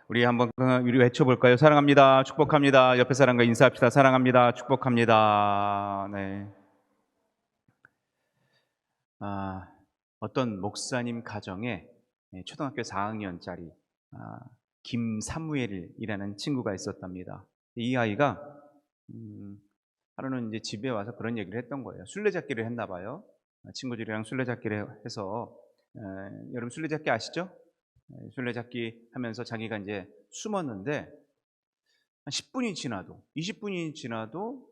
우리 외쳐볼까요? 사랑합니다. 축복합니다. 옆에 사람과 인사합시다. 사랑합니다. 축복합니다. 네. 어떤 목사님 가정에 초등학교 4학년짜리 김사무엘이라는 친구가 있었답니다. 이 아이가 하루는 이제 집에 와서 그런 얘기를 했던 거예요. 술래잡기를 했나 봐요. 친구들이랑 술래잡기를 해서 여러분 술래잡기 아시죠? 술래잡기 하면서 자기가 이제 숨었는데 한 10분이 지나도 20분이 지나도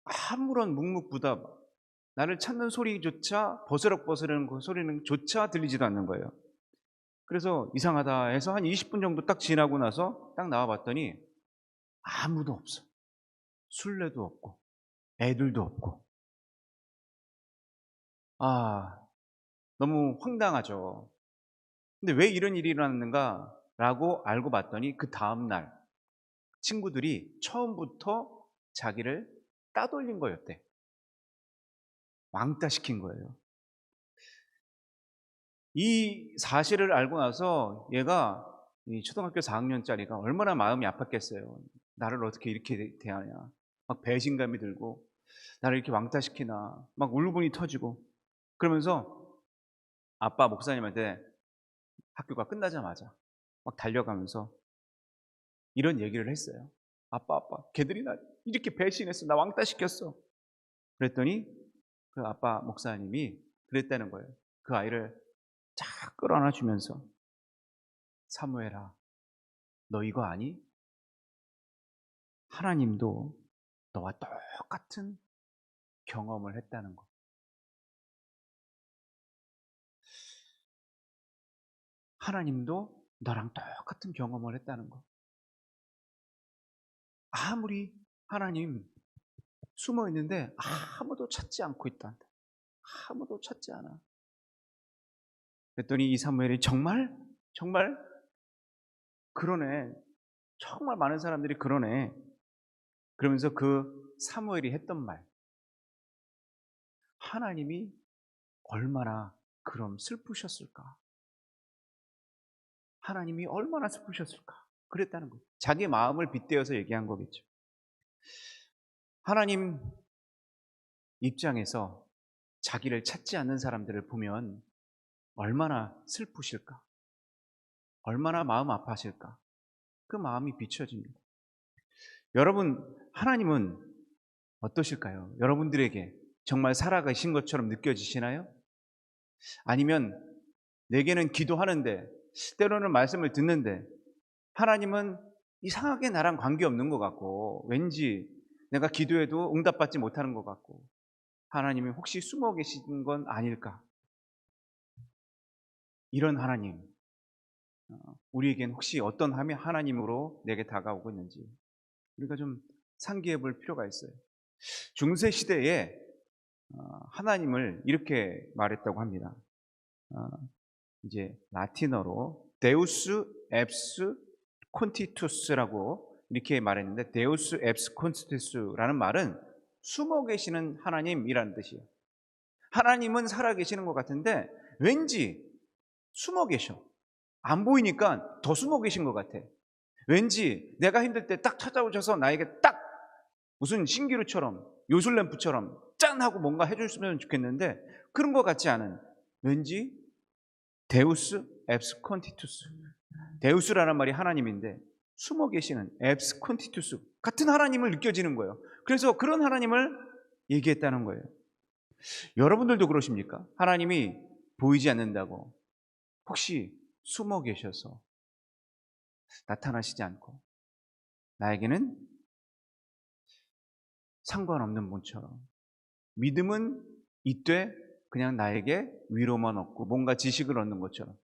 아무런 묵묵부답 나를 찾는 소리조차 버스럭버스럭 그 소리는 조차 들리지도 않는 거예요. 그래서 이상하다 해서 한 20분 정도 딱 지나고 나서 딱 나와 봤더니 아무도 없어. 술래도 없고 애들도 없고. 너무 황당하죠. 근데 왜 이런 일이 일어났는가라고 알고 봤더니 그 다음 날 친구들이 처음부터 자기를 따돌린 거였대. 왕따시킨 거예요. 이 사실을 알고 나서 얘가 이 초등학교 4학년짜리가 얼마나 마음이 아팠겠어요. 나를 어떻게 이렇게 대하냐. 막 배신감이 들고 나를 이렇게 왕따시키나. 막 울분이 터지고 그러면서 아빠 목사님한테 학교가 끝나자마자 막 달려가면서 이런 얘기를 했어요. 아빠, 걔들이 나 이렇게 배신했어. 나 왕따시켰어. 그랬더니 그 아빠 목사님이 그랬다는 거예요. 그 아이를 쫙 끌어안아 주면서 사무엘아, 너 이거 아니? 하나님도 너와 똑같은 경험을 했다는 거. 하나님도 너랑 똑같은 경험을 했다는 거. 아무리 하나님 숨어 있는데 아무도 찾지 않고 있다. 아무도 찾지 않아. 그랬더니 이 사무엘이 정말 그러네. 정말 많은 사람들이 그러네. 그러면서 그 사무엘이 했던 말. 하나님이 얼마나 그럼 슬프셨을까? 하나님이 얼마나 슬프셨을까? 그랬다는 거예요. 자기 마음을 빗대어서 얘기한 거겠죠. 하나님 입장에서 자기를 찾지 않는 사람들을 보면 얼마나 슬프실까? 얼마나 마음 아파하실까? 그 마음이 비춰집니다. 여러분, 하나님은 어떠실까요? 여러분들에게 정말 살아계신 것처럼 느껴지시나요? 아니면 내게는 기도하는데 때로는 말씀을 듣는데 하나님은 이상하게 나랑 관계없는 것 같고 왠지 내가 기도해도 응답받지 못하는 것 같고 하나님이 혹시 숨어 계신 건 아닐까? 이런 하나님, 우리에겐 혹시 어떤 하나님으로 내게 다가오고 있는지 우리가 좀 상기해 볼 필요가 있어요. 중세 시대에 하나님을 이렇게 말했다고 합니다. 이제 라틴어로 데우스 앱스 콘티투스라고 이렇게 말했는데 데우스 앱스 콘티투스라는 말은 숨어 계시는 하나님이라는 뜻이에요. 하나님은 살아 계시는 것 같은데 왠지 숨어 계셔. 안 보이니까 더 숨어 계신 것 같아. 왠지 내가 힘들 때 딱 찾아오셔서 나에게 딱 무슨 신기루처럼 요술램프처럼 짠 하고 뭔가 해줬으면 좋겠는데 그런 것 같지 않은 왠지 데우스 앱스 콘티투스. 데우스라는 말이 하나님인데 숨어 계시는 앱스 콘티투스 같은 하나님을 느껴지는 거예요. 그래서 그런 하나님을 얘기했다는 거예요. 여러분들도 그러십니까? 하나님이 보이지 않는다고 혹시 숨어 계셔서 나타나시지 않고 나에게는 상관없는 분처럼 믿음은 이때 그냥 나에게 위로만 얻고 뭔가 지식을 얻는 것처럼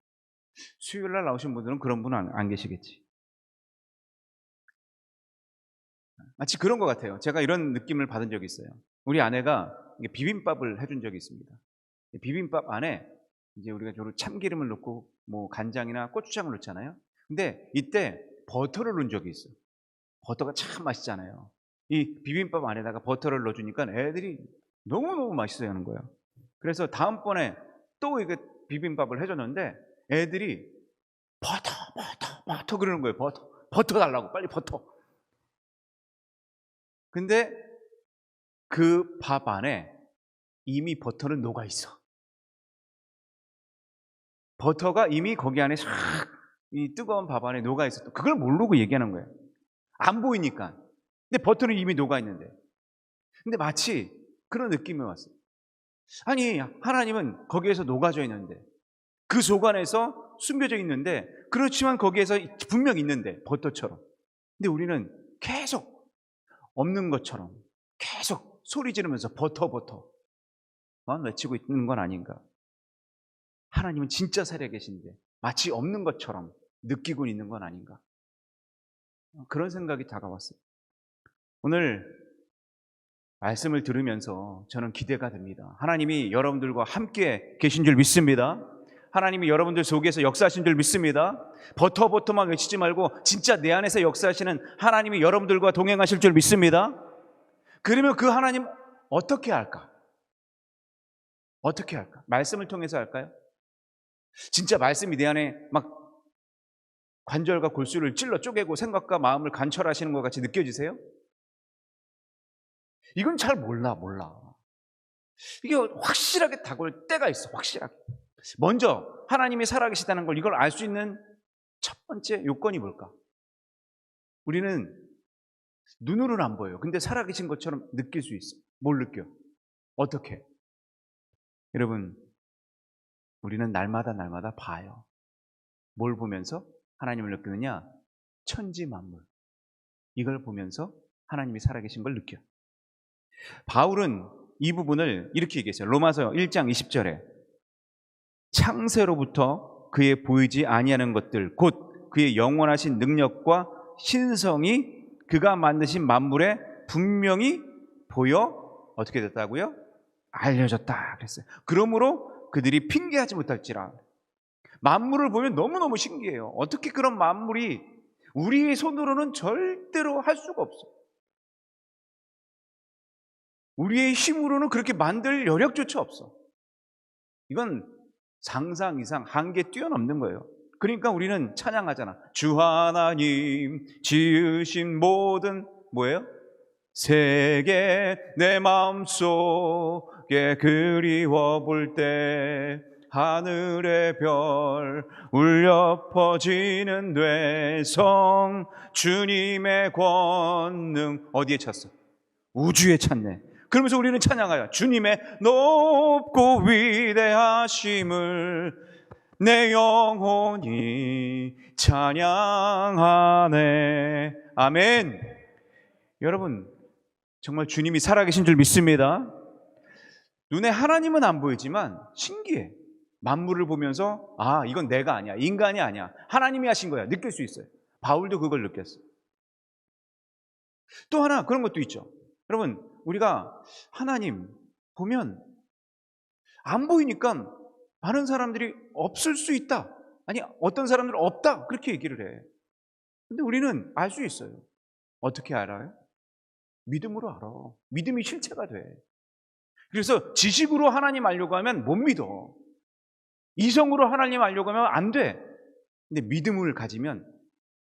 수요일날 나오신 분들은 그런 분은 안 계시겠지. 마치 그런 것 같아요. 제가 이런 느낌을 받은 적이 있어요. 우리 아내가 비빔밥을 해준 적이 있습니다. 비빔밥 안에 이제 우리가 주로 참기름을 넣고 뭐 간장이나 고추장을 넣잖아요. 근데 이때 버터를 넣은 적이 있어요. 버터가 참 맛있잖아요. 이 비빔밥 안에다가 버터를 넣어주니까 애들이 너무너무 맛있어 하는 거예요. 그래서 다음번에 또 이게 비빔밥을 해줬는데 애들이 버터 버터 그러는 거예요. 버터 달라고, 빨리 버터. 근데 그 밥 안에 이미 버터는 녹아 있어. 버터가 이미 거기 안에 싹 이 뜨거운 밥 안에 녹아 있어. 그걸 모르고 얘기하는 거예요. 안 보이니까. 근데 버터는 이미 녹아 있는데. 근데 마치 그런 느낌이 왔어요. 아니, 하나님은 거기에서 녹아져 있는데, 그 속 안에서 숨겨져 있는데, 그렇지만 거기에서 분명 있는데, 버터처럼. 근데 우리는 계속 없는 것처럼 계속 소리 지르면서 버터만 외치고 있는 건 아닌가. 하나님은 진짜 살아계신데 마치 없는 것처럼 느끼고 있는 건 아닌가. 그런 생각이 다가왔어요. 오늘 말씀을 들으면서 저는 기대가 됩니다. 하나님이 여러분들과 함께 계신 줄 믿습니다. 하나님이 여러분들 속에서 역사하신 줄 믿습니다. 버터만 외치지 말고 진짜 내 안에서 역사하시는 하나님이 여러분들과 동행하실 줄 믿습니다. 그러면 그 하나님 어떻게 할까? 어떻게 할까? 말씀을 통해서 할까요? 진짜 말씀이 내 안에 막 관절과 골수를 찔러 쪼개고 생각과 마음을 관철하시는 것 같이 느껴지세요? 이건 잘 몰라. 이게 확실하게 다가올 때가 있어. 확실하게. 먼저 하나님이 살아계시다는 걸 이걸 알 수 있는 첫 번째 요건이 뭘까? 우리는 눈으로는 안 보여요. 근데 살아계신 것처럼 느낄 수 있어. 뭘 느껴? 어떻게? 여러분, 우리는 날마다 봐요. 뭘 보면서 하나님을 느끼느냐? 천지 만물. 이걸 보면서 하나님이 살아계신 걸 느껴요. 바울은 이 부분을 이렇게 얘기했어요. 로마서 1장 20절에 창세로부터 그의 보이지 아니하는 것들 곧 그의 영원하신 능력과 신성이 그가 만드신 만물에 분명히 보여 어떻게 됐다고요? 알려졌다 그랬어요. 그러므로 그들이 핑계하지 못할지라. 만물을 보면 너무너무 신기해요. 어떻게 그런 만물이 우리의 손으로는 절대로 할 수가 없어. 우리의 힘으로는 그렇게 만들 여력조차 없어. 이건 상상 이상 한계 뛰어넘는 거예요. 그러니까 우리는 찬양하잖아. 주 하나님 지으신 모든 뭐예요? 세계 내 마음속에 그리워 볼 때 하늘의 별 울려 퍼지는 뇌성 주님의 권능 어디에 찼어? 우주에 찼네. 그러면서 우리는 찬양하여 주님의 높고 위대하심을 내 영혼이 찬양하네. 아멘. 여러분, 정말 주님이 살아계신 줄 믿습니다. 눈에 하나님은 안 보이지만 신기해. 만물을 보면서 아, 이건 내가 아니야. 인간이 아니야. 하나님이 하신 거야. 느낄 수 있어요. 바울도 그걸 느꼈어요. 또 하나 그런 것도 있죠. 여러분, 우리가 하나님 보면 안 보이니까 많은 사람들이 없을 수 있다. 아니, 어떤 사람들은 없다. 그렇게 얘기를 해. 근데 우리는 알 수 있어요. 어떻게 알아요? 믿음으로 알아. 믿음이 실체가 돼. 그래서 지식으로 하나님 알려고 하면 못 믿어. 이성으로 하나님 알려고 하면 안 돼. 근데 믿음을 가지면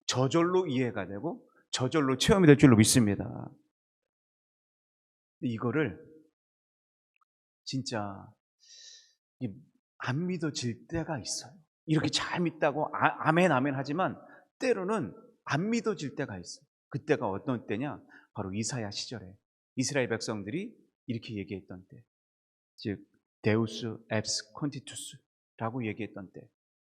저절로 이해가 되고 저절로 체험이 될 줄로 믿습니다. 이거를 진짜 안 믿어질 때가 있어요. 이렇게 잘 믿다고 아멘 아멘 하지만 때로는 안 믿어질 때가 있어요. 그때가 어떤 때냐? 바로 이사야 시절에 이스라엘 백성들이 이렇게 얘기했던 때, 즉 데우스 앱스 콘티투스라고 얘기했던 때.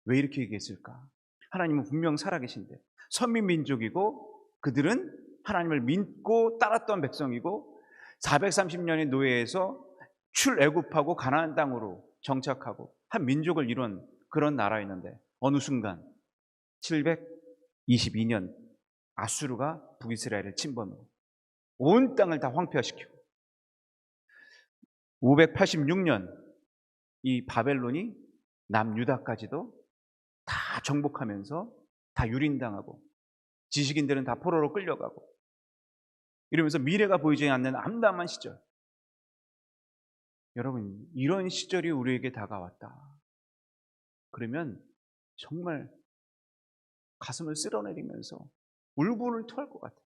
왜 이렇게 얘기했을까? 하나님은 분명 살아계신데 선민 민족이고 그들은 하나님을 믿고 따랐던 백성이고 430년의 노예에서 출애굽하고 가나안 땅으로 정착하고 한 민족을 이룬 그런 나라였는데 어느 순간 722년 아수르가 북이스라엘을 침범하고 온 땅을 다 황폐화시키고 586년 이 바벨론이 남유다까지도 다 정복하면서 다 유린당하고 지식인들은 다 포로로 끌려가고 이러면서 미래가 보이지 않는 암담한 시절. 여러분, 이런 시절이 우리에게 다가왔다. 그러면 정말 가슴을 쓸어내리면서 울분을 토할 것 같아요.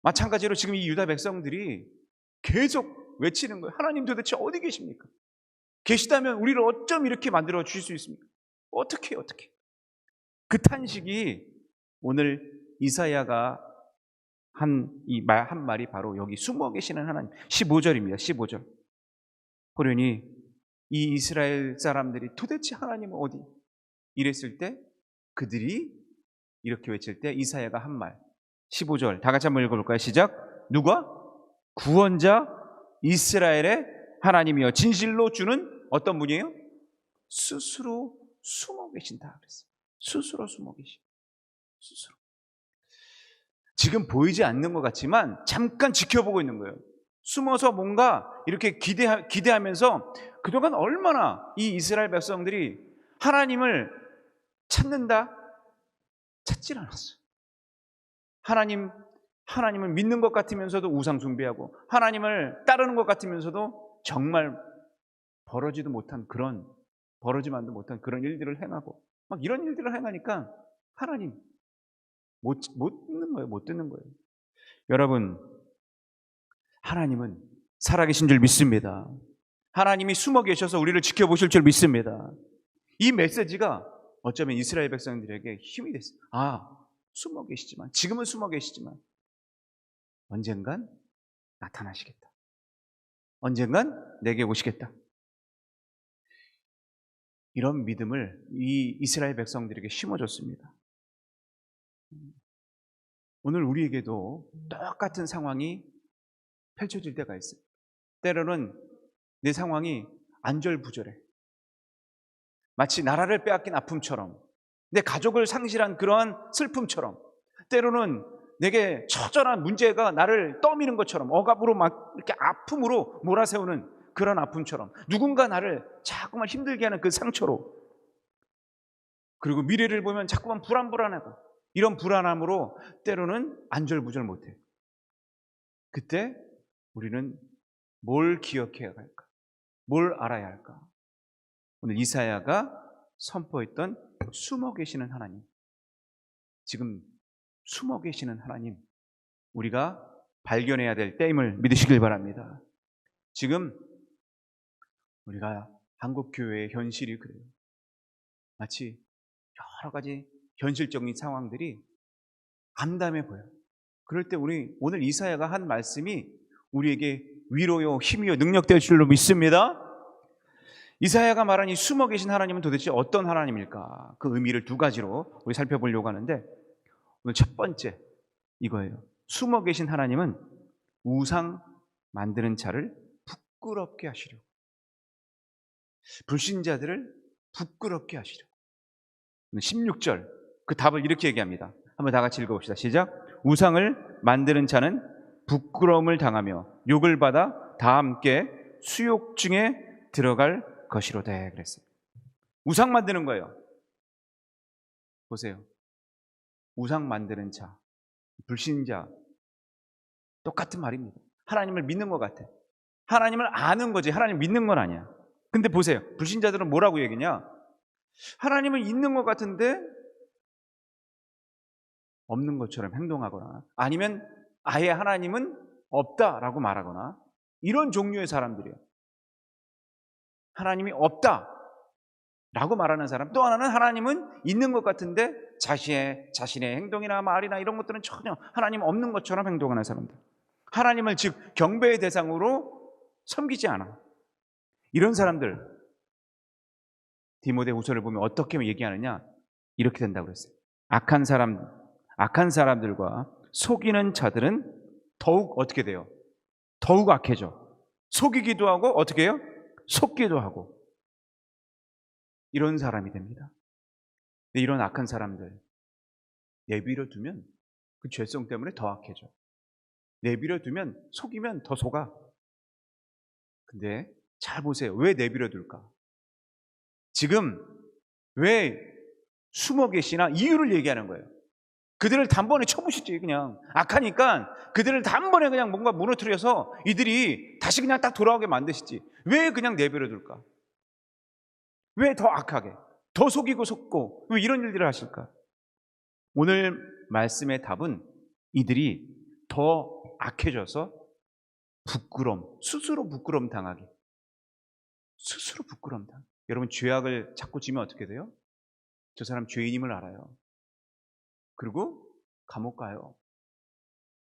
마찬가지로 지금 이 유다 백성들이 계속 외치는 거예요. 하나님 도대체 어디 계십니까? 계시다면 우리를 어쩜 이렇게 만들어 주실 수 있습니까? 어떻게. 그 탄식이 오늘 이사야가 한 말이 바로 여기 숨어 계시는 하나님. 15절입니다. 15절. 보려니 이 이스라엘 사람들이 도대체 하나님은 어디? 이랬을 때 그들이 이렇게 외칠 때 이사야가 한 말. 15절 다 같이 한번 읽어볼까요? 시작. 누가? 구원자 이스라엘의 하나님이여 진실로 주는 어떤 분이에요? 스스로 숨어 계신다 그랬어요. 스스로 숨어 계시. 스스로. 지금 보이지 않는 것 같지만 잠깐 지켜보고 있는 거예요. 숨어서 뭔가 이렇게 기대하면서 그동안 얼마나 이 이스라엘 백성들이 하나님을 찾는다? 찾질 않았어요. 하나님을 믿는 것 같으면서도 우상 숭배하고 하나님을 따르는 것 같으면서도 정말 벌어지지도 못한 그런 일들을 행하고 막 이런 일들을 행하니까 하나님 못 듣는 거예요. 못 듣는 거예요. 여러분, 하나님은 살아계신 줄 믿습니다. 하나님이 숨어 계셔서 우리를 지켜보실 줄 믿습니다. 이 메시지가 어쩌면 이스라엘 백성들에게 힘이 됐어요. 숨어 계시지만, 지금은 숨어 계시지만 언젠간 나타나시겠다. 언젠간 내게 오시겠다. 이런 믿음을 이 이스라엘 백성들에게 심어줬습니다. 오늘 우리에게도 똑같은 상황이 펼쳐질 때가 있어요. 때로는 내 상황이 안절부절해. 마치 나라를 빼앗긴 아픔처럼, 내 가족을 상실한 그러한 슬픔처럼, 때로는 내게 처절한 문제가 나를 떠미는 것처럼, 억압으로 막 이렇게 아픔으로 몰아세우는 그런 아픔처럼, 누군가 나를 자꾸만 힘들게 하는 그 상처로, 그리고 미래를 보면 자꾸만 불안하고, 이런 불안함으로 때로는 안절부절 못해. 그때 우리는 뭘 기억해야 할까? 뭘 알아야 할까? 오늘 이사야가 선포했던 숨어 계시는 하나님, 지금 숨어 계시는 하나님, 우리가 발견해야 될 때임을 믿으시길 바랍니다. 지금 우리가 한국교회의 현실이 그래요. 마치 여러 가지 현실적인 상황들이 암담해 보여요. 그럴 때 우리 오늘 이사야가 한 말씀이 우리에게 위로요, 힘이요, 능력 될 줄로 믿습니다. 이사야가 말한 이 숨어 계신 하나님은 도대체 어떤 하나님일까? 그 의미를 두 가지로 우리 살펴보려고 하는데, 오늘 첫 번째 이거예요. 숨어 계신 하나님은 우상 만드는 자를 부끄럽게 하시려고, 불신자들을 부끄럽게 하시려고. 16절 그 답을 이렇게 얘기합니다. 한번 다 같이 읽어봅시다. 시작. 우상을 만드는 자는 부끄러움을 당하며 욕을 받아 다 함께 수욕 중에 들어갈 것이로되 그랬어요. 우상 만드는 거예요. 보세요. 우상 만드는 자, 불신자, 똑같은 말입니다. 하나님을 믿는 것 같아. 하나님을 아는 거지 하나님 믿는 건 아니야. 근데 보세요. 불신자들은 뭐라고 얘기냐? 하나님을 있는 것 같은데 없는 것처럼 행동하거나, 아니면 아예 하나님은 없다라고 말하거나, 이런 종류의 사람들이에요. 하나님이 없다라고 말하는 사람. 또 하나는 하나님은 있는 것 같은데 자신의 행동이나 말이나 이런 것들은 전혀 하나님 없는 것처럼 행동하는 사람들. 하나님을 즉 경배의 대상으로 섬기지 않아. 이런 사람들, 디모데후서를 보면 어떻게 얘기하느냐? 이렇게 된다고 그랬어요. 악한 사람들과 속이는 자들은 더욱 어떻게 돼요? 더욱 악해져. 속이기도 하고 어떻게 해요? 속기도 하고. 이런 사람이 됩니다. 이런 악한 사람들 내버려 두면 그 죄성 때문에 더 악해져. 내버려 두면, 속이면 더 속아. 근데 잘 보세요. 왜 내버려 둘까? 지금 왜 숨어 계시나? 이유를 얘기하는 거예요. 그들을 단번에 쳐부시지. 그냥 악하니까 그들을 단번에 그냥 뭔가 무너뜨려서 이들이 다시 그냥 딱 돌아오게 만드시지. 왜 그냥 내버려 둘까? 왜 더 악하게, 더 속이고 속고 왜 이런 일들을 하실까? 오늘 말씀의 답은 이들이 더 악해져서 스스로 부끄러움 당하게. 스스로 부끄러움 당. 여러분 죄악을 자꾸 지면 어떻게 돼요? 저 사람 죄인임을 알아요. 그리고 감옥 가요.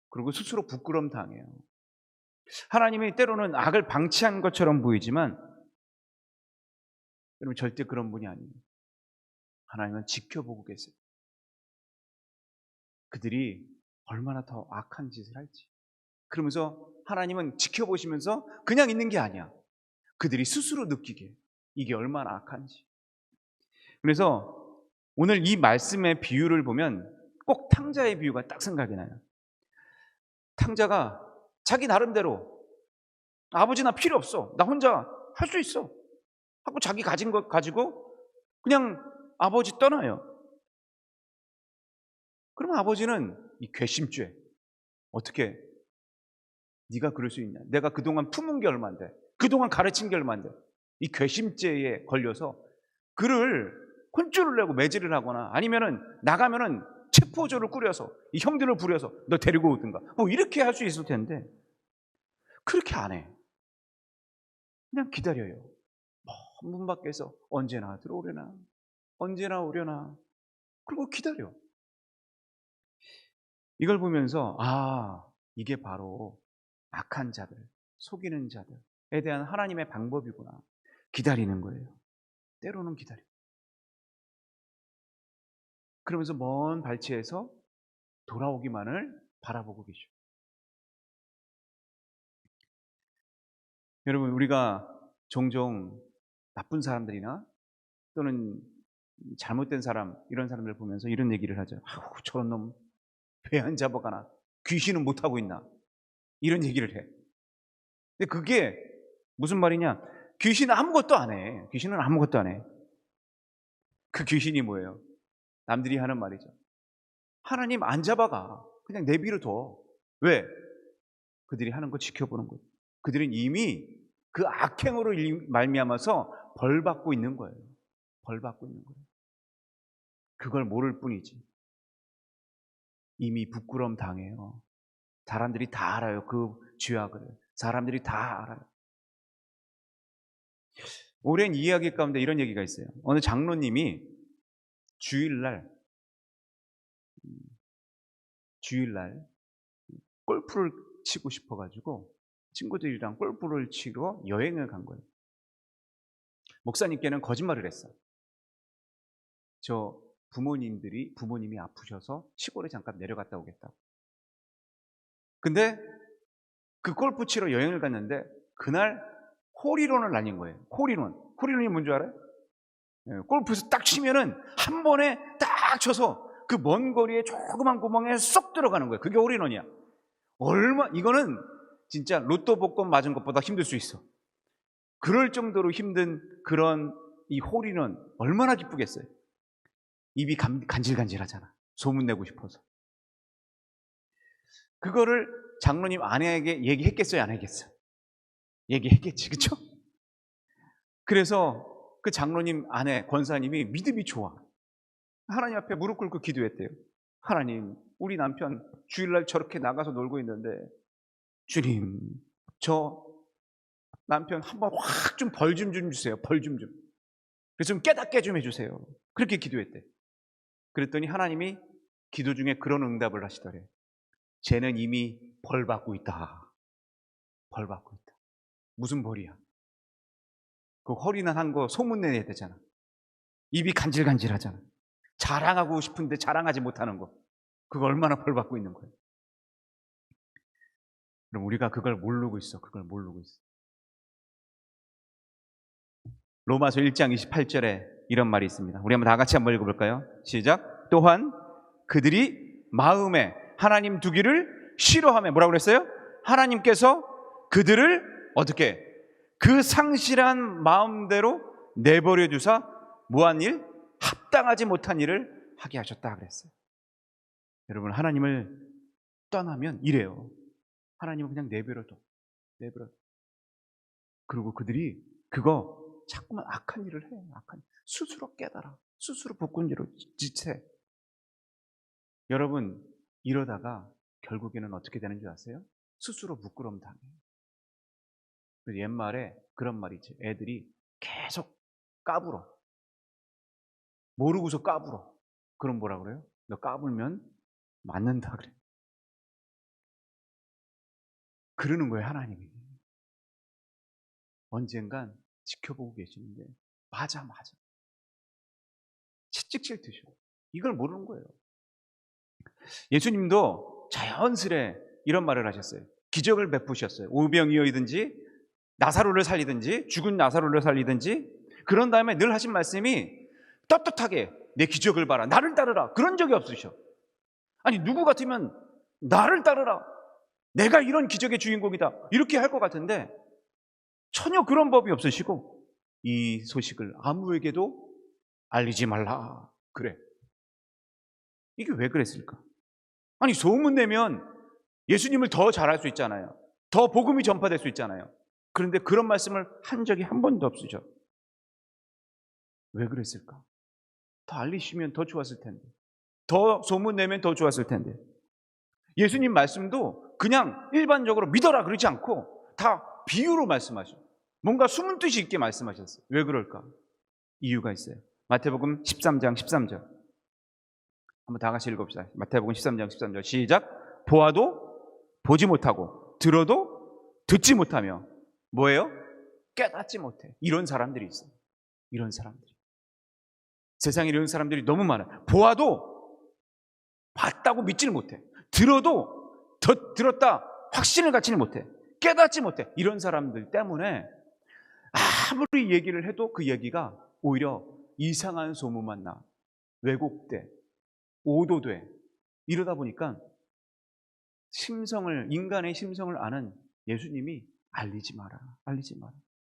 그리고 스스로 부끄러움 당해요. 하나님이 때로는 악을 방치한 것처럼 보이지만 여러분 절대 그런 분이 아니에요. 하나님은 지켜보고 계세요. 그들이 얼마나 더 악한 짓을 할지. 그러면서 하나님은 지켜보시면서 그냥 있는 게 아니야. 그들이 스스로 느끼게 이게 얼마나 악한지. 그래서 오늘 이 말씀의 비유를 보면 꼭 탕자의 비유가 딱 생각이 나요. 탕자가 자기 나름대로 아버지 나 필요 없어. 나 혼자 할 수 있어. 하고 자기 가진 것 가지고 그냥 아버지 떠나요. 그러면 아버지는 이 괘씸죄. 어떻게 네가 그럴 수 있냐. 내가 그동안 품은 게 얼만데. 그동안 가르친 게 얼만데. 이 괘씸죄에 걸려서 그를 혼쭐을 내고 매질을 하거나 아니면은 나가면은 체포조를 꾸려서 이 형들을 부려서 너 데리고 오든가 뭐 이렇게 할 수 있을 텐데 그렇게 안 해. 그냥 기다려요. 먼 문 밖에서 언제나 들어오려나 언제나 오려나 그리고 기다려. 이걸 보면서 이게 바로 악한 자들, 속이는 자들에 대한 하나님의 방법이구나. 기다리는 거예요. 때로는 기다려. 그러면서 먼 발치에서 돌아오기만을 바라보고 계셔. 여러분 우리가 종종 나쁜 사람들이나 또는 잘못된 사람 이런 사람들 보면서 이런 얘기를 하죠. 저런 놈 배 안 잡아가나 귀신은 못하고 있나 이런 얘기를 해. 근데 그게 무슨 말이냐. 귀신은 아무것도 안 해. 귀신은 아무것도 안 해. 그 귀신이 뭐예요? 남들이 하는 말이죠. 하나님 안 잡아가. 그냥 내비로 둬. 왜? 그들이 하는 거 지켜보는 거예요. 그들은 이미 그 악행으로 말미암아서 벌 받고 있는 거예요. 벌 받고 있는 거예요. 그걸 모를 뿐이지. 이미 부끄러움 당해요. 사람들이 다 알아요. 그 죄악을. 사람들이 다 알아요. 오랜 이야기 가운데 이런 얘기가 있어요. 어느 장로님이 주일날 골프를 치고 싶어가지고 친구들이랑 골프를 치러 여행을 간 거예요. 목사님께는 거짓말을 했어요. 저 부모님이 아프셔서 시골에 잠깐 내려갔다 오겠다고. 근데 그 골프 치러 여행을 갔는데 그날 홀이론을 날린 거예요. 홀이론이 뭔지 알아요? 골프에서 딱 치면은 한 번에 딱 쳐서 그 먼 거리에 조그만 구멍에 쏙 들어가는 거예요. 그게 홀이론이야. 이거는 진짜 로또 복권 맞은 것보다 힘들 수 있어. 그럴 정도로 힘든 그런 이 홀이론 얼마나 기쁘겠어요. 입이 간질간질하잖아. 소문내고 싶어서. 그거를 장로님 아내에게 얘기했겠어요? 안 했겠어요? 얘기했겠지. 그쵸? 그래서 그 장로님 아내 권사님이 믿음이 좋아. 하나님 앞에 무릎 꿇고 기도했대요. 하나님, 우리 남편 주일날 저렇게 나가서 놀고 있는데 주님, 저 남편 한번 확 좀 벌 좀 주세요. 벌 좀. 그래서 좀 깨닫게 좀 해주세요. 그렇게 기도했대. 그랬더니 하나님이 기도 중에 그런 응답을 하시더래. 쟤는 이미 벌 받고 있다. 벌 받고 있다. 무슨 벌이야? 그 허리난 한 거 소문내야 되잖아. 입이 간질간질하잖아. 자랑하고 싶은데 자랑하지 못하는 거. 그거 얼마나 벌 받고 있는 거예요. 그럼 우리가 그걸 모르고 있어. 그걸 모르고 있어. 로마서 1장 28절에 이런 말이 있습니다. 우리 한번 다 같이 한번 읽어볼까요? 시작. 또한 그들이 마음에 하나님 두기를 싫어하며 뭐라고 그랬어요? 하나님께서 그들을 어떻게 그 상실한 마음대로 내버려 두사 무한 일, 합당하지 못한 일을 하게 하셨다 그랬어요. 여러분 하나님을 떠나면 이래요. 하나님은 그냥 내버려 둬. 그리고 그들이 그거 자꾸만 악한 일을 해. 스스로 깨달아. 스스로 복군지로 지체. 여러분, 이러다가 결국에는 어떻게 되는 줄 아세요? 스스로 부끄러움 당해요. 그래서 옛말에 그런 말이 있죠. 애들이 계속 까불어. 모르고서 까불어. 그럼 뭐라 그래요? 너 까불면 맞는다 그래. 그러는 거예요, 하나님이. 언젠간 지켜보고 계시는데 맞아. 채찍질 드셔. 이걸 모르는 거예요. 예수님도 자연스레 이런 말을 하셨어요. 기적을 베푸셨어요. 오병이어이든지 나사로를 살리든지 죽은 나사로를 살리든지. 그런 다음에 늘 하신 말씀이 떳떳하게 내 기적을 봐라, 나를 따르라. 그런 적이 없으셔. 아니, 누구 같으면 나를 따르라, 내가 이런 기적의 주인공이다, 이렇게 할 것 같은데 전혀 그런 법이 없으시고 이 소식을 아무에게도 알리지 말라 그래. 이게 왜 그랬을까? 아니, 소문내면 예수님을 더 잘할 수 있잖아요. 더 복음이 전파될 수 있잖아요. 그런데 그런 말씀을 한 적이 한 번도 없으셔. 왜 그랬을까? 더 알리시면 더 좋았을 텐데, 더 소문내면 더 좋았을 텐데. 예수님 말씀도 그냥 일반적으로 믿어라 그러지 않고 다 비유로 말씀하셔. 뭔가 숨은 뜻이 있게 말씀하셨어요. 왜 그럴까? 이유가 있어요. 마태복음 13장 13절 한번 다 같이 읽읍시다. 마태복음 13장 13절 시작. 보아도 보지 못하고 들어도 듣지 못하며 뭐예요? 깨닫지 못해. 이런 사람들이 있어요. 이런 사람들이. 세상에 이런 사람들이 너무 많아요. 보아도 봤다고 믿지를 못해. 들어도 들었다 확신을 갖지는 못해. 깨닫지 못해. 이런 사람들 때문에 아무리 얘기를 해도 그 얘기가 오히려 이상한 소문만 나. 왜곡돼. 오도돼. 이러다 보니까 인간의 심성을 아는 예수님이 알리지 마라.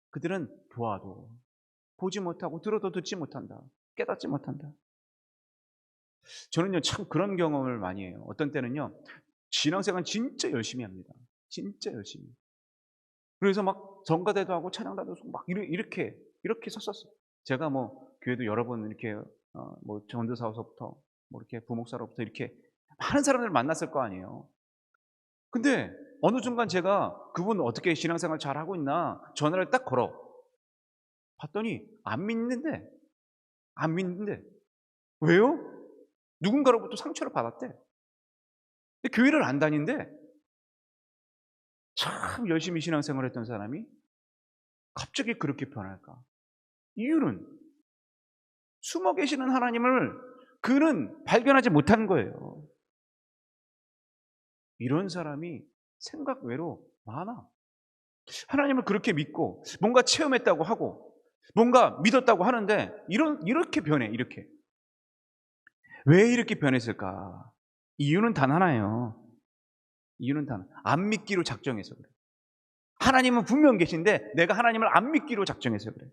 그들은 보아도 보지 못하고 들어도 듣지 못한다. 깨닫지 못한다. 저는요, 참 그런 경험을 많이 해요. 어떤 때는요, 신앙생활 진짜 열심히 합니다. 진짜 열심히. 그래서 막 전가대도 하고 찬양단도 하고 막 이렇게 섰었어요. 제가 뭐 교회도 여러 번 이렇게 뭐 전도사로부터 뭐 이렇게 부목사로부터 이렇게 많은 사람들을 만났을 거 아니에요. 근데 어느 순간 제가 그분 어떻게 신앙생활 잘 하고 있나 전화를 딱 걸어 봤더니 안 믿는데. 왜요? 누군가로부터 상처를 받았대. 근데 교회를 안 다닌대. 참 열심히 신앙생활을 했던 사람이 갑자기 그렇게 변할까? 이유는 숨어 계시는 하나님을 그는 발견하지 못한 거예요. 이런 사람이 생각 외로 많아. 하나님을 그렇게 믿고 뭔가 체험했다고 하고 뭔가 믿었다고 하는데 이렇게 변해. 이렇게. 왜 이렇게 변했을까? 이유는 단 하나예요. 안 믿기로 작정해서 그래. 하나님은 분명 계신데 내가 하나님을 안 믿기로 작정해서 그래.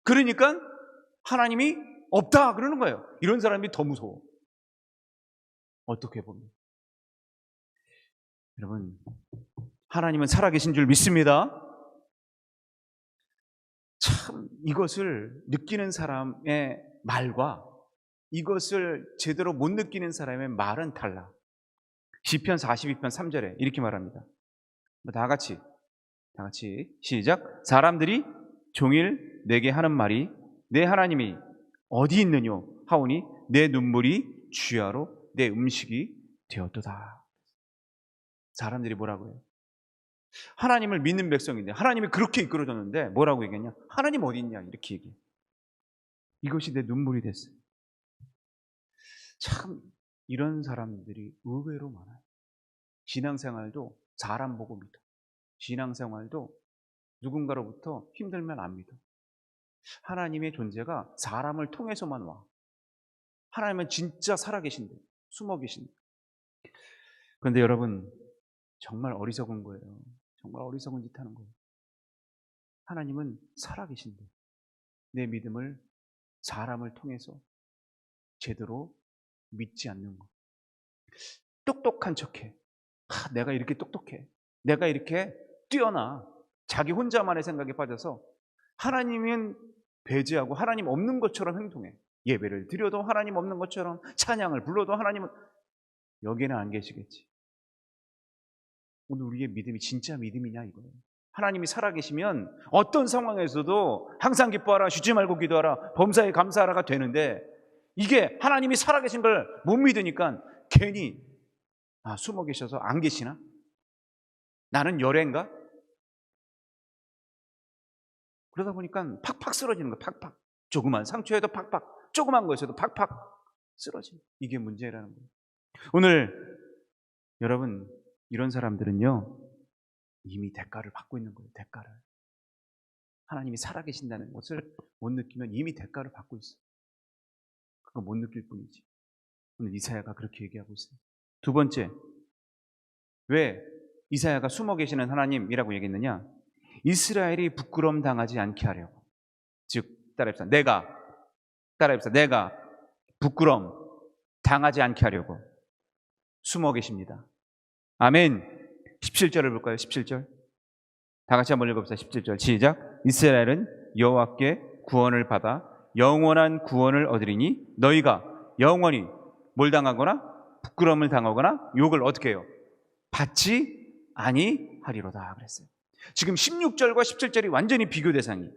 그러니까 하나님이 없다 그러는 거예요. 이런 사람이 더 무서워. 어떻게 보면. 여러분, 하나님은 살아계신 줄 믿습니다. 참 이것을 느끼는 사람의 말과 이것을 제대로 못 느끼는 사람의 말은 달라. 시편 42편 3절에 이렇게 말합니다. 다 같이 시작. 사람들이 종일 내게 하는 말이 내 하나님이 어디 있느뇨 하오니 내 눈물이 주야로 내 음식이 되었도다. 사람들이 뭐라고 해요? 하나님을 믿는 백성인데 하나님이 그렇게 이끌어줬는데 뭐라고 얘기했냐? 하나님 어디 있냐 이렇게 얘기해. 이것이 내 눈물이 됐어요. 참 이런 사람들이 의외로 많아요. 신앙생활도 사람 보고 믿어. 신앙생활도 누군가로부터 힘들면 안 믿어. 하나님의 존재가 사람을 통해서만 와. 하나님은 진짜 살아계신데, 숨어 계신데. 그런데 여러분, 정말 어리석은 거예요. 정말 어리석은 짓 하는 거예요. 하나님은 살아계신데 내 믿음을 사람을 통해서 제대로 믿지 않는 거. 똑똑한 척해. 내가 이렇게 똑똑해. 내가 이렇게 뛰어나. 자기 혼자만의 생각에 빠져서 하나님은 배제하고 하나님 없는 것처럼 행동해. 예배를 드려도 하나님 없는 것처럼, 찬양을 불러도 하나님은 여기에는 안 계시겠지. 오늘 우리의 믿음이 진짜 믿음이냐 이거예요. 하나님이 살아계시면 어떤 상황에서도 항상 기뻐하라, 쉬지 말고 기도하라, 범사에 감사하라가 되는데, 이게 하나님이 살아계신 걸 못 믿으니까 괜히 숨어 계셔서 안 계시나? 나는 열애인가? 그러다 보니까 팍팍 쓰러지는 거예요. 팍팍. 조그만 상처에도 팍팍, 조그만 것에도 팍팍 쓰러지는, 이게 문제라는 거예요. 오늘 여러분, 이런 사람들은요 이미 대가를 받고 있는 거예요. 대가를. 하나님이 살아계신다는 것을 못 느끼면 이미 대가를 받고 있어요. 그거 못 느낄 뿐이지. 오늘 이사야가 그렇게 얘기하고 있어요. 두 번째, 왜 이사야가 숨어 계시는 하나님이라고 얘기했느냐? 이스라엘이 부끄러움 당하지 않게 하려고. 즉, 따라해봅시다. 내가 부끄러움 당하지 않게 하려고 숨어 계십니다. 아멘. 17절을 볼까요? 17절. 다 같이 한번 읽어봅시다. 17절 시작. 이스라엘은 여호와께 구원을 받아 영원한 구원을 얻으리니 너희가 영원히 뭘 당하거나 부끄러움을 당하거나 욕을 어떻게 해요? 받지 아니하리로다 그랬어요. 지금 16절과 17절이 완전히 비교 대상이에요.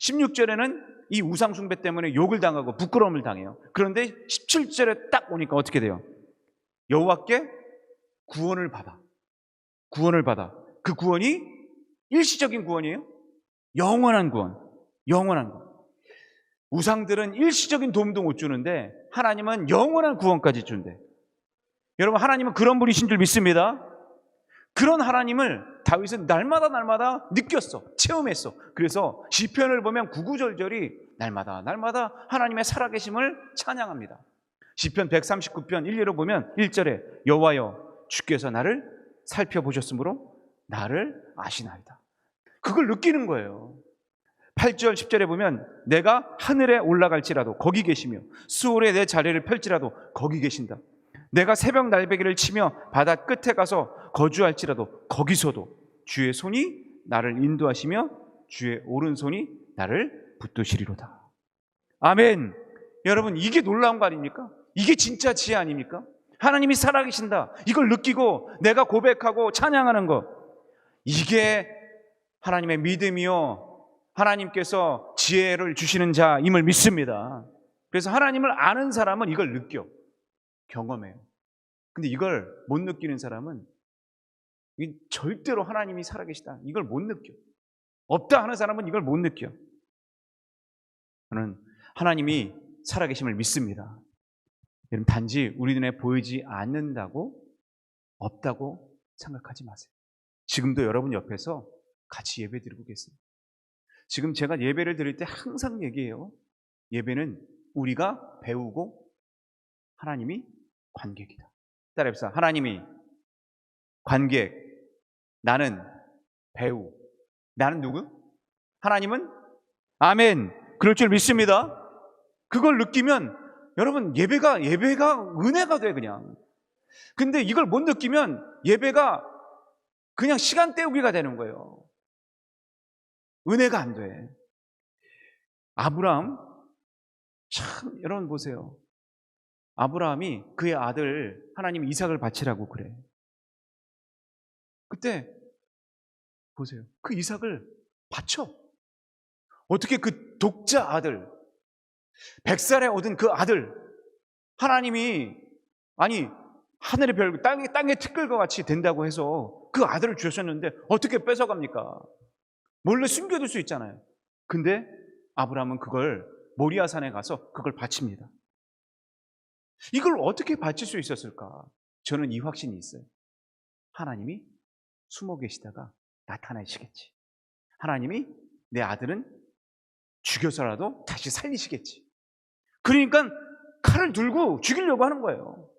16절에는 이 우상 숭배 때문에 욕을 당하고 부끄러움을 당해요. 그런데 17절에 딱 오니까 어떻게 돼요? 여호와께 구원을 받아. 그 구원이 일시적인 구원이에요? 영원한 구원. 우상들은 일시적인 도움도 못 주는데 하나님은 영원한 구원까지 준대. 여러분, 하나님은 그런 분이신 줄 믿습니다. 그런 하나님을 다윗은 날마다 느꼈어. 체험했어. 그래서 시편을 보면 구구절절이 날마다 하나님의 살아계심을 찬양합니다. 시편 139편 1, 2로 보면 1절에 여호와여 주께서 나를 살펴보셨으므로 나를 아시나이다. 그걸 느끼는 거예요. 8절 10절에 보면 내가 하늘에 올라갈지라도 거기 계시며 수월에 내 자리를 펼지라도 거기 계신다. 내가 새벽 날배기를 치며 바다 끝에 가서 거주할지라도 거기서도 주의 손이 나를 인도하시며 주의 오른손이 나를 붙드시리로다. 아멘. 여러분, 이게 놀라운 거 아닙니까? 이게 진짜 지혜 아닙니까? 하나님이 살아계신다, 이걸 느끼고 내가 고백하고 찬양하는 것, 이게 하나님의 믿음이요 하나님께서 지혜를 주시는 자임을 믿습니다. 그래서 하나님을 아는 사람은 이걸 느껴, 경험해요. 근데 이걸 못 느끼는 사람은 절대로 하나님이 살아계시다 이걸 못 느껴. 없다 하는 사람은 이걸 못 느껴. 저는 하나님이 살아계심을 믿습니다. 여러분, 단지 우리 눈에 보이지 않는다고 없다고 생각하지 마세요. 지금도 여러분 옆에서 같이 예배 드리고 계세요. 지금 제가 예배를 드릴 때 항상 얘기해요. 예배는 우리가 배우고 하나님이 관객이다. 따라해봅시다. 하나님이 관객, 나는 배우. 나는 누구? 하나님은? 아멘. 그럴 줄 믿습니다. 그걸 느끼면 여러분, 예배가 은혜가 돼 그냥. 근데 이걸 못 느끼면 예배가 그냥 시간 때우기가 되는 거예요. 은혜가 안 돼. 아브라함, 참 여러분 보세요. 아브라함이 그의 아들 하나님 이삭을 바치라고 그래. 그때 보세요. 그 이삭을 바쳐. 어떻게 그 독자 아들, 100살에 얻은 그 아들, 하나님이 하늘의 별, 땅의 티끌과 같이 된다고 해서 그 아들을 주셨는데 어떻게 뺏어갑니까? 몰래 숨겨둘 수 있잖아요. 근데 아브라함은 그걸 모리아산에 가서 그걸 바칩니다. 이걸 어떻게 바칠 수 있었을까? 저는 이 확신이 있어요. 하나님이 숨어 계시다가 나타나시겠지. 하나님이 내 아들은 죽여서라도 다시 살리시겠지. 그러니까 칼을 들고 죽이려고 하는 거예요.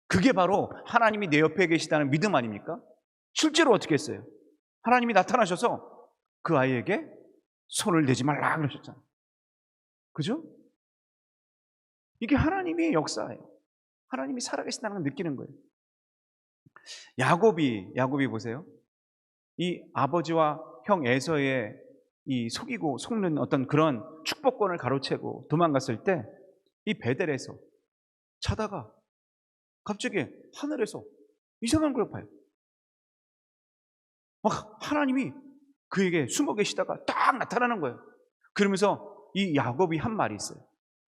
그게 바로 하나님이 내 옆에 계시다는 믿음 아닙니까? 실제로 어떻게 했어요? 하나님이 나타나셔서 그 아이에게 손을 대지 말라 그러셨잖아요. 그죠? 이게 하나님의 역사예요. 하나님이 살아계신다는 걸 느끼는 거예요. 야곱이 보세요. 이 아버지와 형 에서의 이 속이고 속는 어떤 그런 축복권을 가로채고 도망갔을 때 이 베델에서 자다가 갑자기 하늘에서 이상한 걸 봐요. 막 하나님이 그에게 숨어 계시다가 딱 나타나는 거예요. 그러면서 이 야곱이 한 말이 있어요.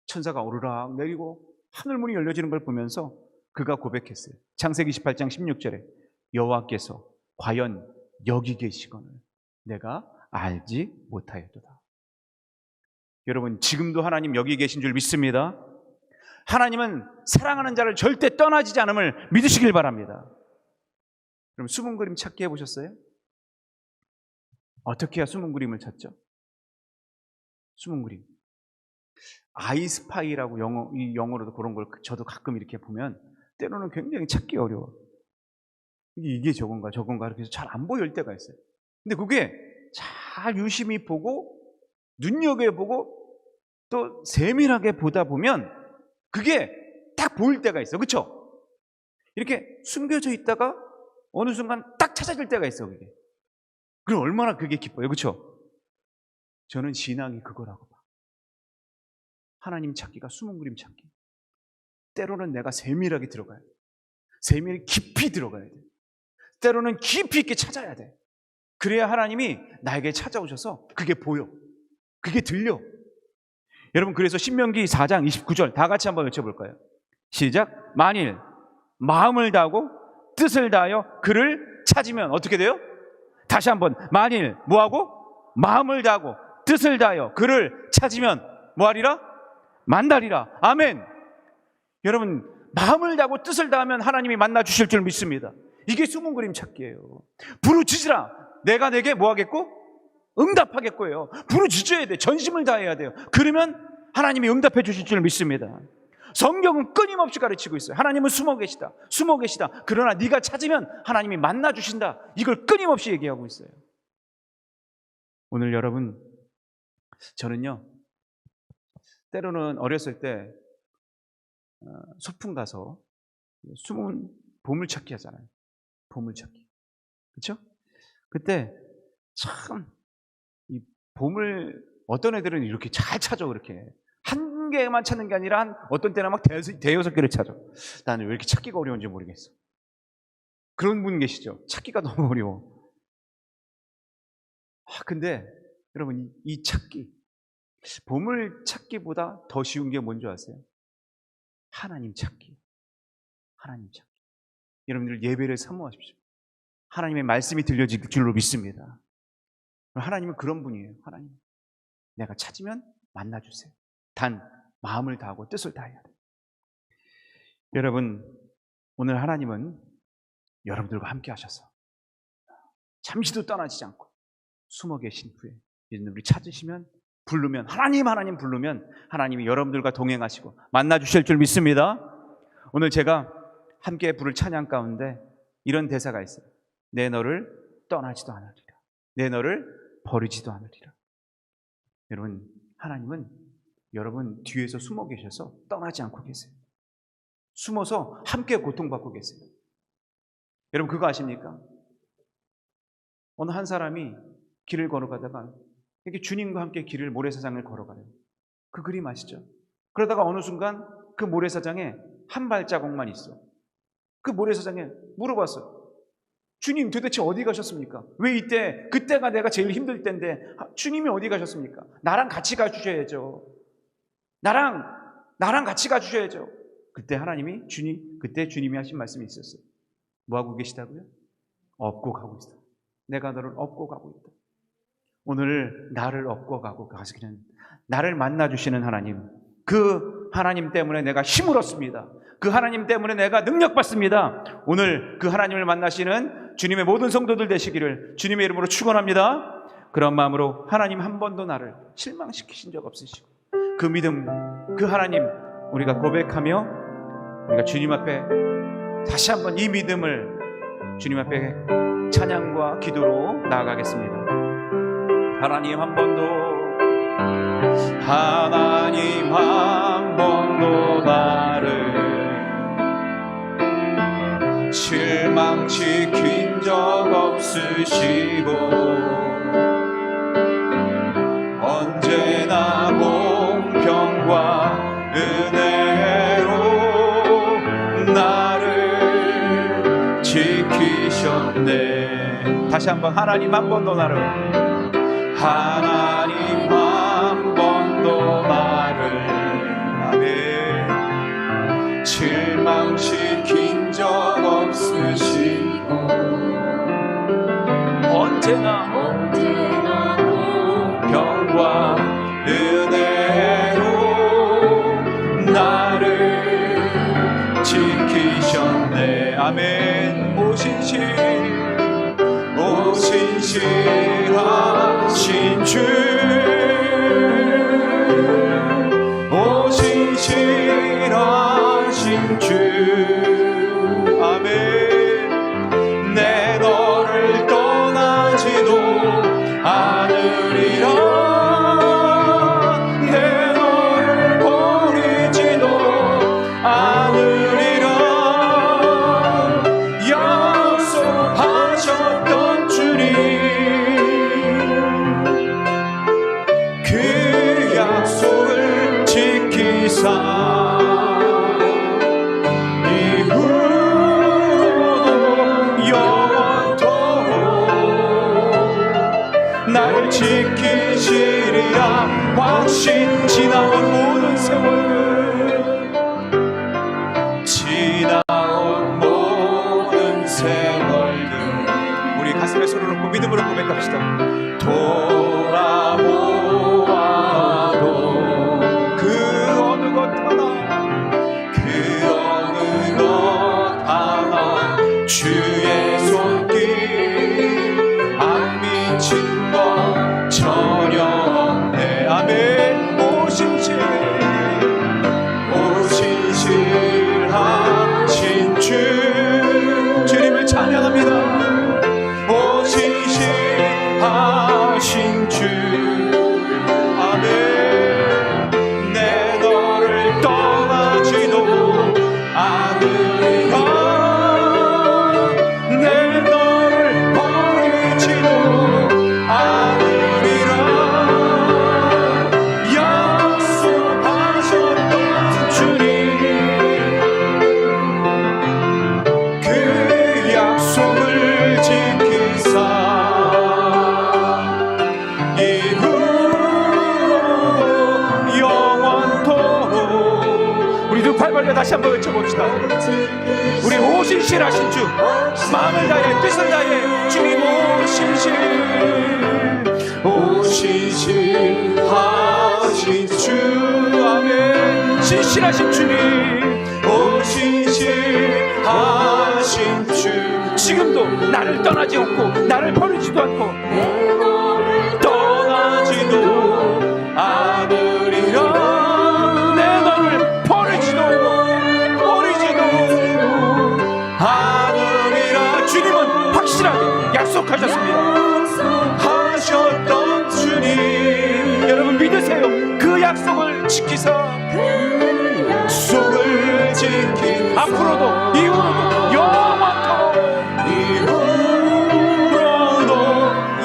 천사가 오르락 내리고 하늘문이 열려지는 걸 보면서 그가 고백했어요. 창세기 28장 16절에 여호와께서 과연 여기 계시거늘 내가 알지 못하였도다. 여러분, 지금도 하나님 여기 계신 줄 믿습니다. 하나님은 사랑하는 자를 절대 떠나지 않음을 믿으시길 바랍니다. 그럼 숨은 그림 찾기 해보셨어요? 어떻게 해야 숨은 그림을 찾죠? 숨은 그림, 아이스파이라고 영어로도 그런 걸 저도 가끔 이렇게 보면 때로는 굉장히 찾기 어려워. 이게 저건가 이렇게 해서 잘 안 보일 때가 있어요. 근데 그게 잘 유심히 보고 눈여겨보고 또 세밀하게 보다 보면 그게 딱 보일 때가 있어. 그렇죠? 이렇게 숨겨져 있다가 어느 순간 딱 찾아질 때가 있어. 그게. 그럼 얼마나 그게 기뻐요. 그렇죠? 저는 신앙이 그거라고 봐. 하나님 찾기가 숨은 그림 찾기. 때로는 내가 세밀하게 들어가야 돼. 세밀히 깊이 들어가야 돼. 때로는 깊이 있게 찾아야 돼. 그래야 하나님이 나에게 찾아오셔서 그게 보여. 그게 들려. 여러분, 그래서 신명기 4장 29절 다 같이 한번 외쳐볼까요? 시작. 만일 마음을 다하고 뜻을 다하여 그를 찾으면 어떻게 돼요? 다시 한번. 만일 뭐하고? 마음을 다하고 뜻을 다하여 그를 찾으면 뭐하리라? 만나리라. 아멘. 여러분, 마음을 다하고 뜻을 다하면 하나님이 만나 주실 줄 믿습니다. 이게 숨은 그림 찾기예요. 부르짖으라. 내가 내게 뭐하겠고? 응답하겠고요. 부르짖어야 돼. 전심을 다해야 돼요. 그러면 하나님이 응답해 주실 줄 믿습니다. 성경은 끊임없이 가르치고 있어요. 하나님은 숨어 계시다. 숨어 계시다. 그러나 네가 찾으면 하나님이 만나 주신다. 이걸 끊임없이 얘기하고 있어요. 오늘 여러분, 저는요 때로는 어렸을 때 소풍 가서 숨은 보물찾기 하잖아요. 보물찾기. 그렇죠? 그때 참 이 보물 어떤 애들은 이렇게 잘 찾아. 그렇게 한 개만 찾는 게 아니라 어떤 때는 막 대여섯 개를 찾아. 나는 왜 이렇게 찾기가 어려운지 모르겠어. 그런 분 계시죠? 찾기가 너무 어려워. 근데 여러분, 이 찾기, 보물 찾기보다 더 쉬운 게 뭔지 아세요? 하나님 찾기. 하나님 찾기. 여러분들 예배를 사모하십시오. 하나님의 말씀이 들려질 줄로 믿습니다. 하나님은 그런 분이에요. 하나님, 내가 찾으면 만나주세요. 단 마음을 다하고 뜻을 다해야 돼요. 여러분, 오늘 하나님은 여러분들과 함께 하셔서 잠시도 떠나지 않고 숨어 계신 후에 여러분들이 찾으시면, 부르면, 하나님 부르면 하나님이 여러분들과 동행하시고 만나주실 줄 믿습니다. 오늘 제가 함께 부를 찬양 가운데 이런 대사가 있어요. 내 너를 떠나지도 않으리라. 내 너를 버리지도 않으리라. 여러분, 하나님은 여러분 뒤에서 숨어 계셔서 떠나지 않고 계세요. 숨어서 함께 고통받고 계세요. 여러분, 그거 아십니까? 어느 한 사람이 길을 걸어가다가 이렇게 주님과 함께 길을, 모래사장을 걸어가요. 그 그림 아시죠? 그러다가 어느 순간 그 모래사장에 한 발자국만 있어. 그 모래사장에 물어봤어요. 주님, 도대체 어디 가셨습니까? 왜 그때가 내가 제일 힘들 때인데 주님이 어디 가셨습니까? 나랑 같이 가주셔야죠. 나랑 같이 가주셔야죠. 그때 주님이 하신 말씀이 있었어요. 뭐하고 계시다고요? 업고 가고 있어. 내가 너를 업고 가고 있다. 오늘 나를 업고 가고 가시기는 나를 만나주시는 하나님, 그 하나님 때문에 내가 힘을 얻습니다. 그 하나님 때문에 내가 능력받습니다. 오늘 그 하나님을 만나시는 주님의 모든 성도들 되시기를 주님의 이름으로 축원합니다. 그런 마음으로 하나님 한 번도 나를 실망시키신 적 없으시고 그 믿음, 그 하나님 우리가 고백하며 우리가 주님 앞에 다시 한번 이 믿음을 주님 앞에 찬양과 기도로 나아가겠습니다. 하나님 한 번도 나를 실망시킨 적 없으시고 언제나 공평과 은혜 지키셨네. 다시 한번 하나님 한 번 더 나를, 하나님 한 번 더 나를 아멘 실망시킨 적 없으시고 언제나 공평과 은혜로 나를 지키셨네. 아멘. 오신실하신 주, 오신실하신 주. 아멘. 내 너를 떠나지도 않으리라. 내 너를 버리지도 않으리라. 약속하셨던 주님, 그 약속을 지키사 나를 지키시리라. 확신 지나온 모든 세월들, 지나온 모든 세월들 우리 가슴에 손을 얹고 믿음으로 고백합시다. 돌아보아도 그 어느 것 하나 주의 손길 안 미친 것 전혀 없네. 아멘. 오신실하신 주, 주님을 찬양합니다. 오신실하신 주, 아멘. 내 너를 떠나지도 않으리라. 내 너를 버리지도 않으리라. 약속하셨던 주님, 그 약속을 지키사 이후로 영원토록. 우리 두 팔 벌려 다시 한번 외쳐봅시다. 우리 오신실하신 주, 마음을 다해 뜻을 다해 주님 오신실하신 주. 아멘. 신실하신 주님, 오신실하신 주, 지금도 나를 떠나지 않고 나를 버리지도 않고 떠나지도 않으리라. 내 너를 버리지도 않으리라. 주님은 확실하게 약속하셨습니다. 하셨던 주님, 여러분 믿으세요. 그 약속을 지키사 약속을 지킨 앞으로도 이후로도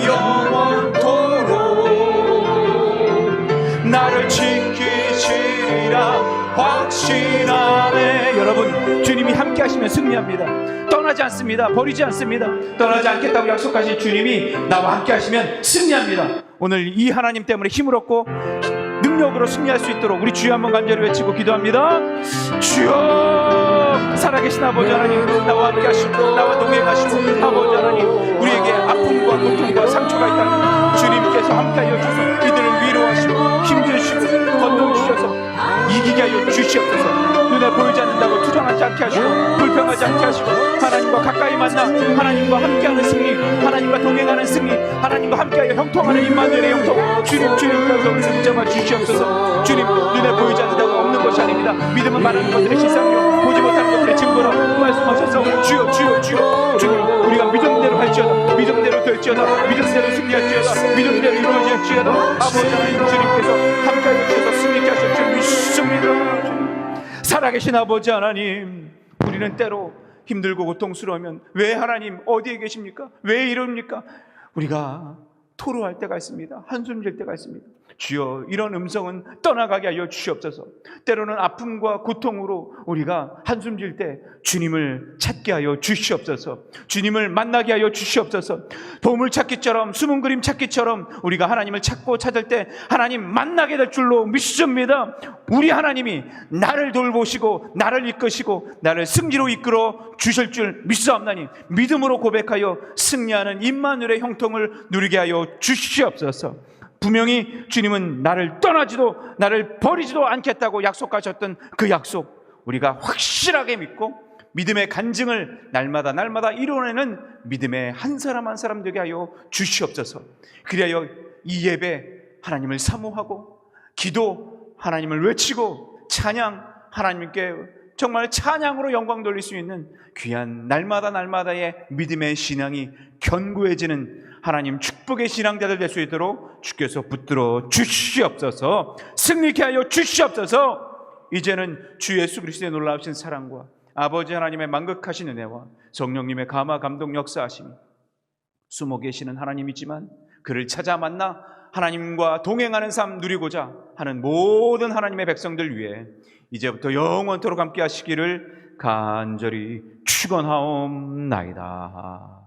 영원토록 나를 지키시리라 확신하네. 여러분, 주님이 함께 하시면 승리합니다. 떠나지 않습니다. 버리지 않습니다. 떠나지 않겠다고 약속하신 주님이 나와 함께 하시면 승리합니다. 오늘 이 하나님 때문에 힘을 얻고 능력으로 승리할 수 있도록 우리 주여 한번 간절히 외치고 기도합니다. 주여, 살아계신 아버지 하나님, 나와 함께 하시고 나와 동행하시고 아버지 하나님, 우리에게 아픔과 고통과 상처가 있다면 주님께서 함께하여 주셔서 이들을 위로하시고 힘주시고 건너주셔서 이기게 하여 주시옵소서. 눈에 보이지 않는다고 투정하지 않게 하시고 불평하지 않게 하시고 하나님과 가까이 만나 하나님과 함께하는 승리, 하나님과 동행하는 승리, 하나님과 함께하여 형통하는 임마누엘의 형통, 주님께서 우리를 붙잡아 주시옵소서. 주님, 눈에 보이지 않는다고 없는 것이 아닙니다. 믿음은 말하는 것들의 실상이요 보지 못하는 것들의 증거라 말씀하셔서 주여 주여 주여. 주님, 우리가 믿음대로 할지어다, 믿음대로 될지어다, 믿음대로 승리할지어다, 믿음대로 이루어질지어다. 아버지 하나님, 주님께서 함께하여 주셔서 승리케 하실 줄 믿습니다. 살아계신 아버지 하나님, 우리는 때로 힘들고 고통스러우면 왜 하나님 어디에 계십니까? 왜 이럽니까? 우리가 토로할 때가 있습니다. 한숨 질 때가 있습니다. 주여, 이런 음성은 떠나가게 하여 주시옵소서. 때로는 아픔과 고통으로 우리가 한숨 질 때 주님을 찾게 하여 주시옵소서. 주님을 만나게 하여 주시옵소서. 보물찾기처럼, 숨은 그림 찾기처럼 우리가 하나님을 찾고 찾을 때 하나님 만나게 될 줄로 믿습니다. 우리 하나님이 나를 돌보시고 나를 이끄시고 나를 승리로 이끌어 주실 줄 믿사옵나니 믿음으로 고백하여 승리하는 임마누엘의 형통을 누리게 하여 주시옵소서. 분명히 주님은 나를 떠나지도 나를 버리지도 않겠다고 약속하셨던 그 약속, 우리가 확실하게 믿고 믿음의 간증을 날마다 이뤄내는 믿음의 한 사람 한 사람 되게 하여 주시옵소서. 그리하여 이 예배 하나님을 사모하고 기도 하나님을 외치고 찬양 하나님께 정말 찬양으로 영광 돌릴 수 있는 귀한 날마다의 믿음의 신앙이 견고해지는 하나님 축복의 신앙자들 될 수 있도록 주께서 붙들어 주시옵소서. 승리케 하여 주시옵소서. 이제는 주 예수 그리스도의 놀라우신 사랑과 아버지 하나님의 만극하신 은혜와 성령님의 감화 감동 역사하심이 숨어 계시는 하나님이지만 그를 찾아 만나 하나님과 동행하는 삶 누리고자 하는 모든 하나님의 백성들 위해 이제부터 영원토록 함께 하시기를 간절히 축원하옵나이다.